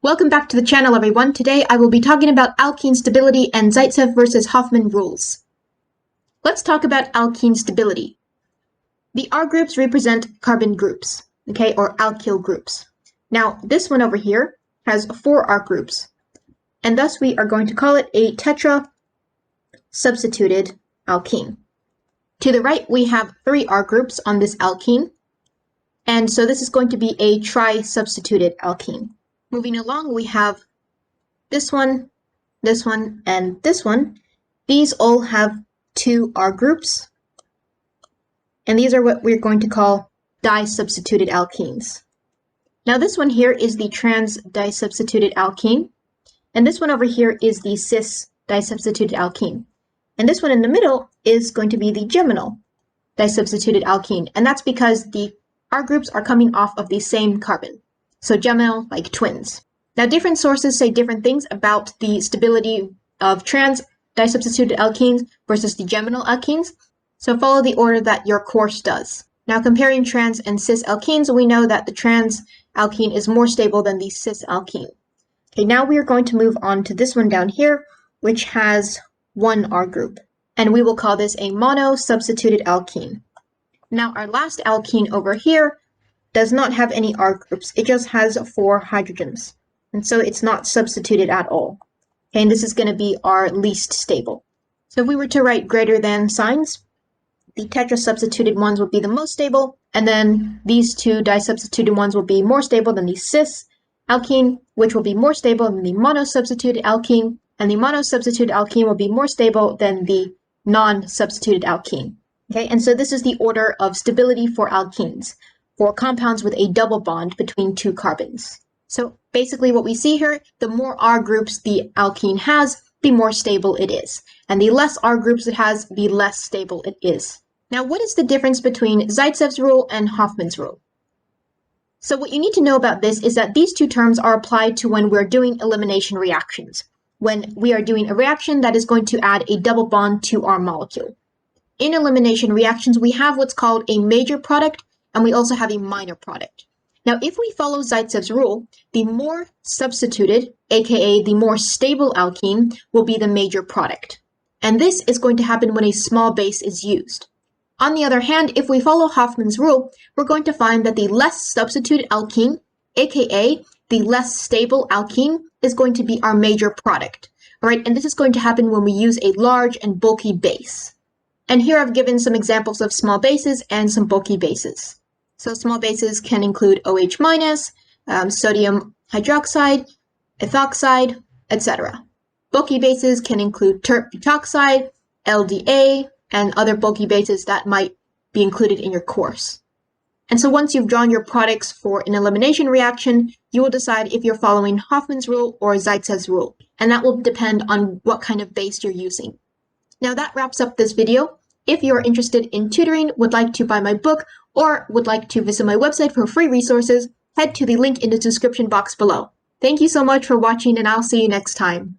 Welcome back to the channel, everyone. Today I will be talking about alkene stability and Zaitsev versus Hoffmann rules. Let's talk about alkene stability. The R groups represent carbon groups, okay, or alkyl groups. Now, this one over here has 4 R groups, and thus we are going to call it a tetra-substituted alkene. To the right, we have 3 R groups on this alkene, and so this is going to be a tri-substituted alkene. Moving along, we have this one, and this one. These all have 2 R groups, and these are what we're going to call di-substituted alkenes. Now this one here is the trans di-substituted alkene, and this one over here is the cis di-substituted alkene. And this one in the middle is going to be the geminal di-substituted alkene, and that's because the R groups are coming off of the same carbon. So geminal, like twins. Now different sources say different things about the stability of trans disubstituted alkenes versus the geminal alkenes, so follow the order that your course does. Now comparing trans and cis alkenes, we know that the trans alkene is more stable than the cis alkene. Okay, now we are going to move on to this one down here, which has 1 R group, and we will call this a mono-substituted alkene. Now our last alkene over here does not have any R groups, it just has 4 hydrogens, and so it's not substituted at all. Okay, and this is going to be our least stable. So if we were to write greater than signs, the tetra-substituted ones would be the most stable, and then these 2 di-substituted ones will be more stable than the cis alkene, which will be more stable than the mono-substituted alkene, and the mono-substituted alkene will be more stable than the non-substituted alkene. Okay, and so this is the order of stability for alkenes, for compounds with a double bond between 2 carbons. So basically what we see here, the more R groups the alkene has, the more stable it is. And the less R groups it has, the less stable it is. Now, what is the difference between Zaitsev's rule and Hoffmann's rule? So what you need to know about this is that these 2 terms are applied to when we're doing elimination reactions, when we are doing a reaction that is going to add a double bond to our molecule. In elimination reactions, we have what's called a major product, and we also have a minor product. Now, if we follow Zaitsev's rule, the more substituted, aka the more stable alkene, will be the major product. And this is going to happen when a small base is used. On the other hand, if we follow Hoffmann's rule, we're going to find that the less substituted alkene, aka the less stable alkene, is going to be our major product. All right, and this is going to happen when we use a large and bulky base. And here I've given some examples of small bases and some bulky bases. So small bases can include OH-, sodium hydroxide, ethoxide, etc. Bulky bases can include tert butoxide, LDA, and other bulky bases that might be included in your course. And so once you've drawn your products for an elimination reaction, you will decide if you're following Hoffmann's rule or Zaitsev's rule, and that will depend on what kind of base you're using. Now that wraps up this video. If you are interested in tutoring, would like to buy my book, or would like to visit my website for free resources, head to the link in the description box below. Thank you so much for watching, and I'll see you next time.